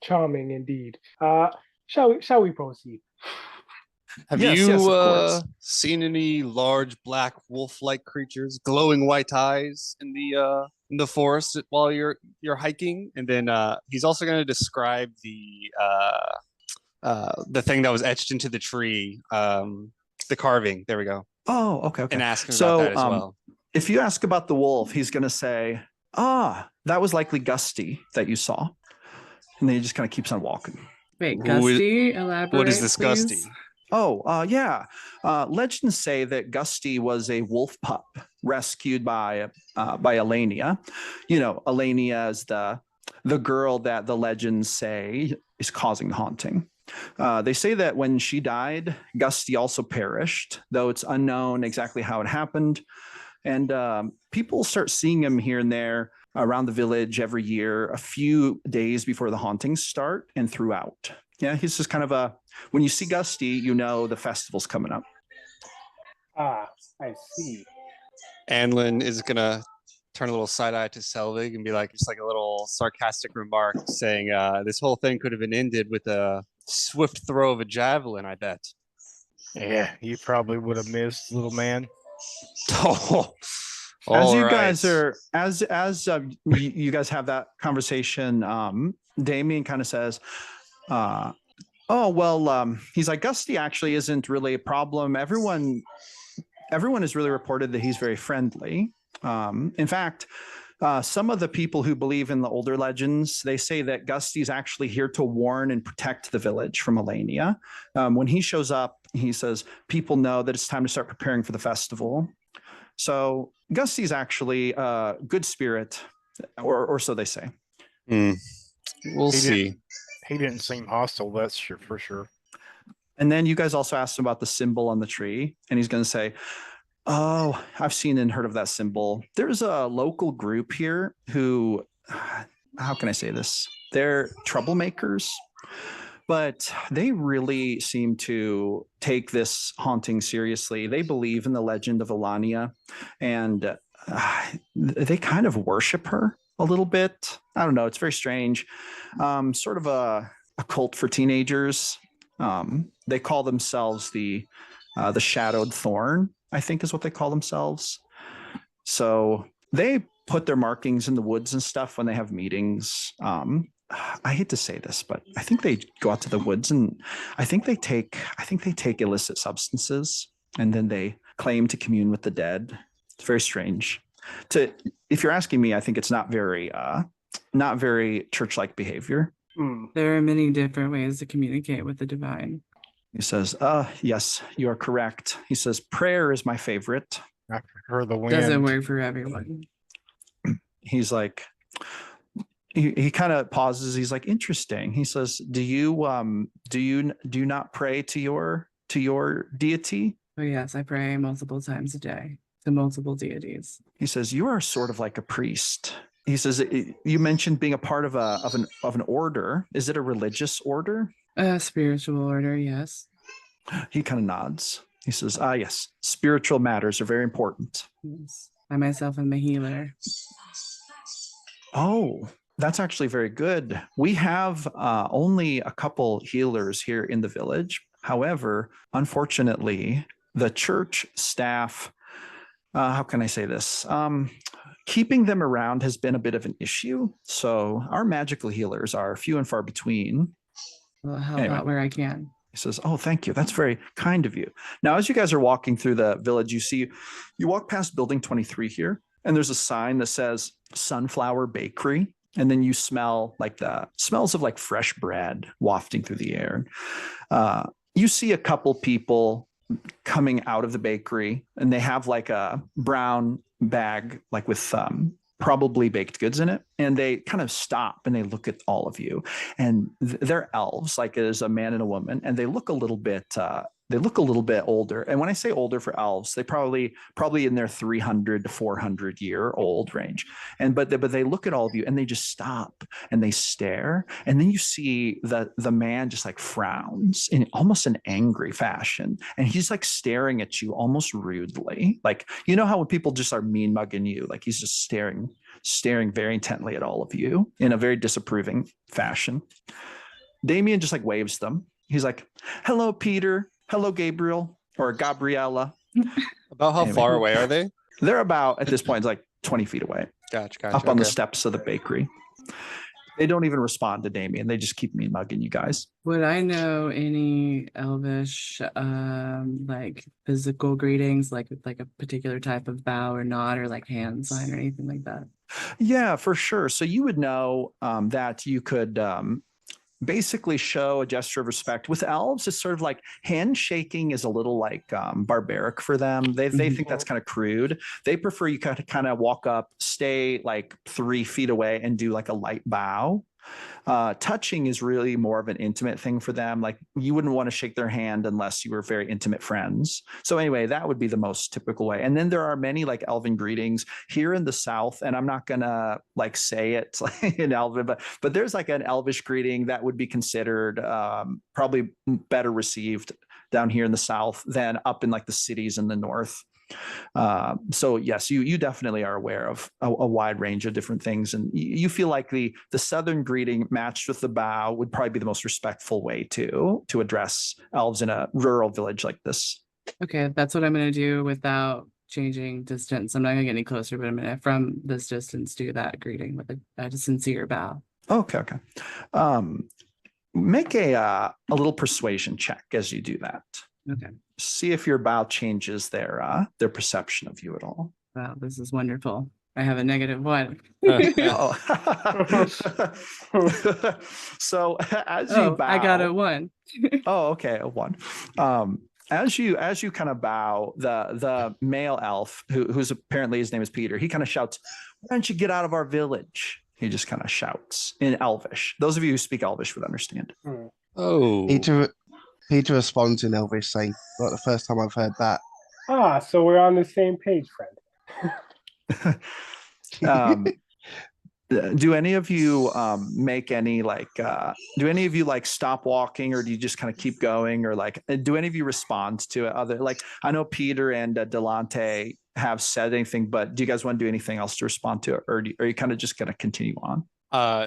Charming indeed. Shall we proceed? Have Yes, you yes, of course. seen any large black wolf-like creatures, glowing white eyes in the forest while you're hiking? And then he's also going to describe the thing that was etched into the tree, the carving. There we go. Oh, okay. And ask him So, about that as well. If you ask about the wolf, he's going to say, that was likely Gusty that you saw. And then he just kind of keeps on walking. Wait, Gusty, elaborate. What is this please? Gusty? Oh, yeah. Legends say that Gusty was a wolf pup rescued by Elenia. You know, Elenia is the girl that the legends say is causing the haunting. They say that when she died, Gusty also perished, though it's unknown exactly how it happened. And people start seeing him here and there around the village every year, a few days before the hauntings start and throughout. Yeah, he's just kind of when you see Gusty, you know the festival's coming up. I see. Anlin is going to turn a little side eye to Selvig and be like, just like a little sarcastic remark saying, this whole thing could have been ended with a swift throw of a javelin, I bet. Yeah, you probably would have missed, little man. Oh, As you guys are, as you guys have that conversation, Damien kind of says, he's like, Gusty actually isn't really a problem. Everyone has really reported that he's very friendly. In fact, some of the people who believe in the older legends, they say that Gusty's actually here to warn and protect the village from Elenia. When he shows up, he says, people know that it's time to start preparing for the festival. So Gusty's actually a good spirit, or so they say. We'll see. He didn't seem hostile, that's for sure. And then you guys also asked him about the symbol on the tree, and he's going to say, oh, I've seen and heard of that symbol. There's a local group here who, how can I say this? They're troublemakers, but they really seem to take this haunting seriously. They believe in the legend of Elania, and they kind of worship her a little bit. I don't know. It's very strange. Sort of a cult for teenagers. They call themselves the Shadowed Thorn, I think is what they call themselves. So they put their markings in the woods and stuff when they have meetings. I hate to say this, but I think they go out to the woods and I think they take illicit substances and then they claim to commune with the dead. It's very strange. If you're asking me, I think it's not very church-like behavior. There are many different ways to communicate with the divine. He says, yes, you are correct. He says, prayer is my favorite. I prefer the wind. Doesn't work for everyone. He's like, he kind of pauses. He's like, interesting. He says, do you not pray to your deity? Oh yes, I pray multiple times a day to multiple deities. He says, you are sort of like a priest. He says, you mentioned being a part of an order. Is it a religious order? A spiritual order, yes. He kind of nods. He says, yes, spiritual matters are very important. Yes. I myself am a healer. Oh, that's actually very good. We have only a couple healers here in the village. However, unfortunately, the church staff, how can I say this? Keeping them around has been a bit of an issue. So our magical healers are few and far between. Well, help out where I can. He says, oh, thank you. That's very kind of you. Now, as you guys are walking through the village, you walk past building 23 here, and there's a sign that says Sunflower Bakery. And then you smell like the smells of like fresh bread wafting through the air. You see a couple people coming out of the bakery, and they have like a brown bag, like with probably baked goods in it, and they kind of stop and they look at all of you, and they're elves, like as a man and a woman, and they look a little bit older. And when I say older for elves, they probably in their 300 to 400 year old range. And but they look at all of you and they just stop and they stare. And then you see that the man just like frowns in almost an angry fashion. And he's like staring at you almost rudely. Like, you know how when people just are mean mugging you, like he's just staring very intently at all of you in a very disapproving fashion. Damien just like waves them. He's like, "Hello, Peter. Hello, Gabriel," or Gabriella. About how far away are they? They're about, at this point, like 20 feet away. Gotcha. Up on the steps of the bakery. They don't even respond to Damien. They just keep mean mugging you guys. Would I know any Elvish, like physical greetings, like a particular type of bow or nod, or like hand sign or anything like that? Yeah, for sure. So you would know that you could basically show a gesture of respect. With elves, it's sort of like handshaking is a little like barbaric for them. They think that's kind of crude. They prefer you kind of walk up, stay like 3 feet away, and do like a light bow. Touching is really more of an intimate thing for them. Like you wouldn't want to shake their hand unless you were very intimate friends. So anyway, that would be the most typical way. And then there are many like elven greetings here in the South, and I'm not gonna like say it in Elven, but there's like an elvish greeting that would be considered probably better received down here in the South than up in like the cities in the North. So yes, you definitely are aware of a wide range of different things, and you feel like the Southern greeting matched with the bow would probably be the most respectful way to address elves in a rural village like this. Okay, that's what I'm going to do without changing distance. I'm not going to get any closer, but I'm going to, from this distance, do that greeting with a sincere bow. Okay. Make a little persuasion check as you do that. Okay. See if your bow changes their perception of you at all. Wow, this is wonderful. I have a -1. So as you bow, I got a 1. Oh, okay, a 1. As you kind of bow, the male elf, who's apparently his name is Peter, he kind of shouts, "Why don't you get out of our village?" He just kind of shouts in Elvish. Those of you who speak Elvish would understand. Oh. Peter responds in Elvish saying, "Not the first time I've heard that." So we're on the same page, friend. Do any of you make any like do any of you like stop walking, or do you just kind of keep going, or like do any of you respond to other, like I know Peter and Delonte have said anything, but do you guys want to do anything else to respond to it, or are you kind of just going to continue on?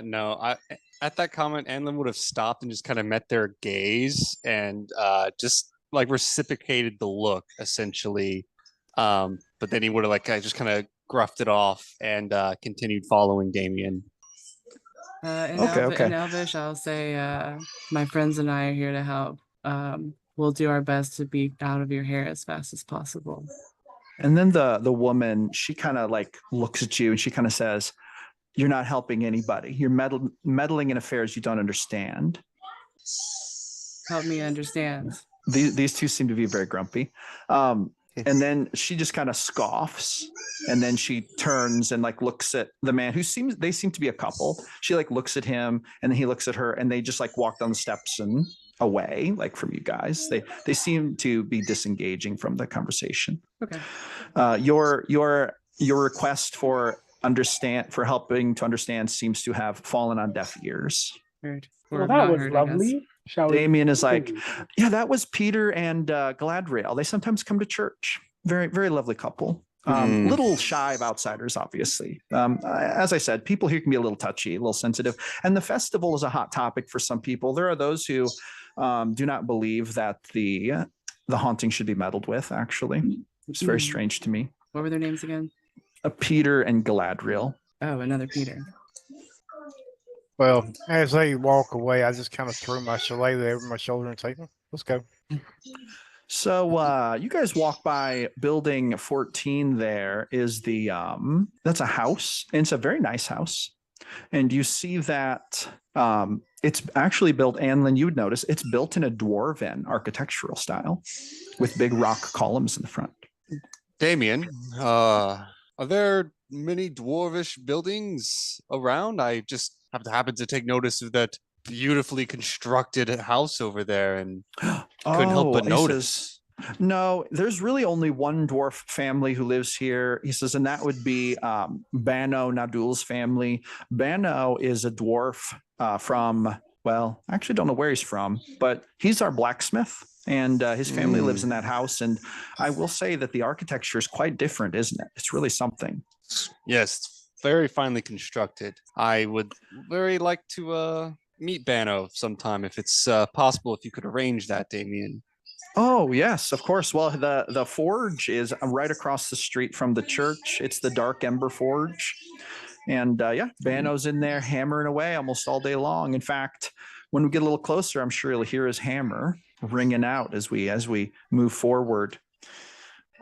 No, at that comment, Anlin would have stopped and just kind of met their gaze and just like reciprocated the look essentially. But then he would have like just kind of gruffed it off and continued following Damien. In Okay. Elvish, I'll say, my friends and I are here to help. We'll do our best to be out of your hair as fast as possible. And then the woman, she kind of like looks at you and she kind of says, "You're not helping anybody. You're meddling in affairs you don't understand." Help me understand. These two seem to be very grumpy. And then she just kind of scoffs, and then she turns and like looks at the man who seem to be a couple. She like looks at him, and then he looks at her, and they just like walk down the steps and away, like from you guys. They seem to be disengaging from the conversation. Okay. Your request for helping to understand seems to have fallen on deaf ears. Heard. Well, that was lovely. Damien is like, "Yeah, that was Peter and Gladriel. They sometimes come to church. Very, very lovely couple. Little shy of outsiders, obviously. As I said, people here can be a little touchy, a little sensitive. And the festival is a hot topic for some people. There are those who do not believe that the haunting should be meddled with, actually. It's very strange to me." What were their names again? Peter and Gladriel. Oh, another Peter. Well, as they walk away, I just kind of threw my shillelagh over my shoulder and say, "Let's go." So you guys walk by building 14. There is that's a house, and it's a very nice house. And you see that it's actually built, Anlin, you would notice, it's built in a dwarven architectural style with big rock columns in the front. Damien, are there many dwarvish buildings around? I just have to happen to take notice of that beautifully constructed house over there and couldn't help but He says, notice. no, there's really only one dwarf family who lives here. He says, and that would be Bano Nadul's family. Bano is a dwarf from, well, I actually don't know where he's from, but he's our blacksmith. And his family lives in that house. And I will say that the architecture is quite different, isn't it? It's really something. Yes, very finely constructed. I would very like to meet Bano sometime if it's possible, if you could arrange that, Damien. Oh, yes, of course. Well, the forge is right across the street from the church. It's the Dark Ember Forge. And yeah, Bano's in there hammering away almost all day long. In fact, when we get a little closer, I'm sure you'll hear his hammer ringing out as we move forward.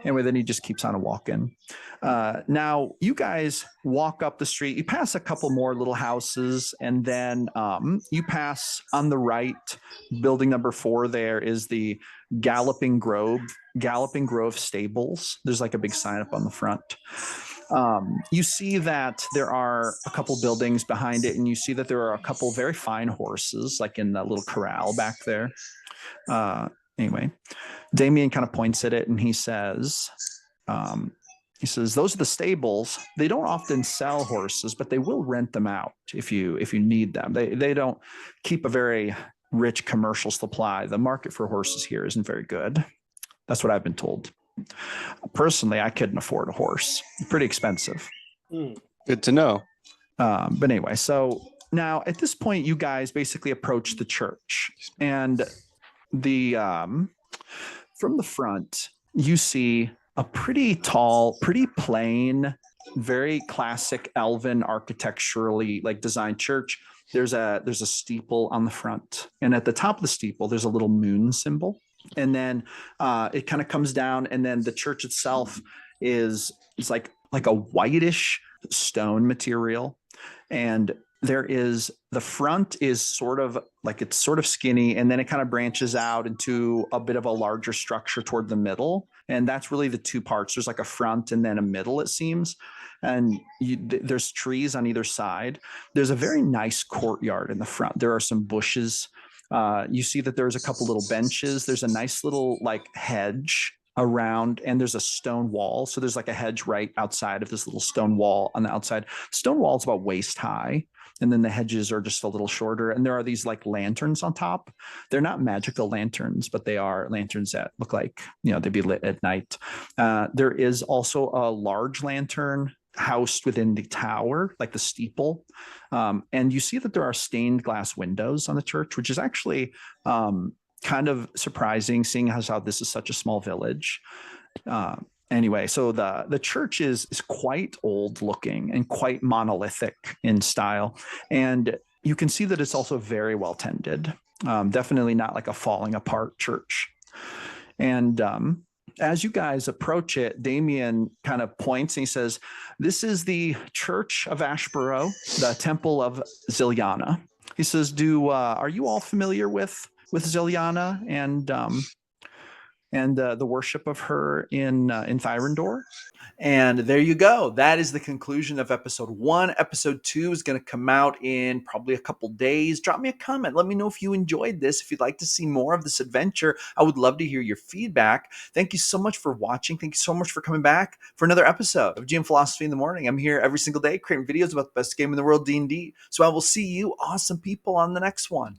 Anyway, then he just keeps on walking. Now, you guys walk up the street. You pass a couple more little houses, and then you pass on the right. Building number 4 there is the Galloping Grove Stables. There's like a big sign up on the front. You see that there are a couple buildings behind it, and you see that there are a couple very fine horses, like in that little corral back there. Anyway, Damien kind of points at it and he says, those are the stables. They don't often sell horses, but they will rent them out if you need them. They don't keep a very rich commercial supply. The market for horses here isn't very good. That's what I've been told. Personally, I couldn't afford a horse. Pretty expensive. Good to know. But anyway, so now at this point, you guys basically approach the church, and the from the front, you see a pretty tall, pretty plain, very classic elven architecturally like designed church. There's a steeple on the front, and at the top of the steeple, there's a little moon symbol. And then it kind of comes down, and then the church itself is like a whitish stone material, and the front is sort of skinny, and then it kind of branches out into a bit of a larger structure toward the middle, and that's really the two parts. There's like a front and then a middle, it seems, and there's trees on either side. There's a very nice courtyard in the front. There are some bushes. You see that there's a couple little benches. There's a nice little like hedge around, and there's a stone wall. So there's like a hedge right outside of this little stone wall on the outside. Stone wall is about waist high, and then the hedges are just a little shorter. And there are these like lanterns on top. They're not magical lanterns, but they are lanterns that look like, they'd be lit at night. There is also a large lantern housed within the tower, like the steeple. And you see that there are stained glass windows on the church, which is actually kind of surprising, seeing how this is such a small village. Anyway, so the church is quite old looking and quite monolithic in style. And you can see that it's also very well tended. Definitely not like a falling apart church. And as you guys approach it, Damien kind of points and he says, "This is the Church of Ashburrow, the Temple of Ziliana." He says, are you all familiar with Ziliana and the worship of her in Thyrendor? And there you go. That is the conclusion of episode 1. Episode 2 is going to come out in probably a couple days. Drop me a comment. Let me know if you enjoyed this. If you'd like to see more of this adventure, I would love to hear your feedback. Thank you so much for watching. Thank you so much for coming back for another episode of GM Philosophy in the Morning. I'm here every single day creating videos about the best game in the world, D&D. So I will see you awesome people on the next one.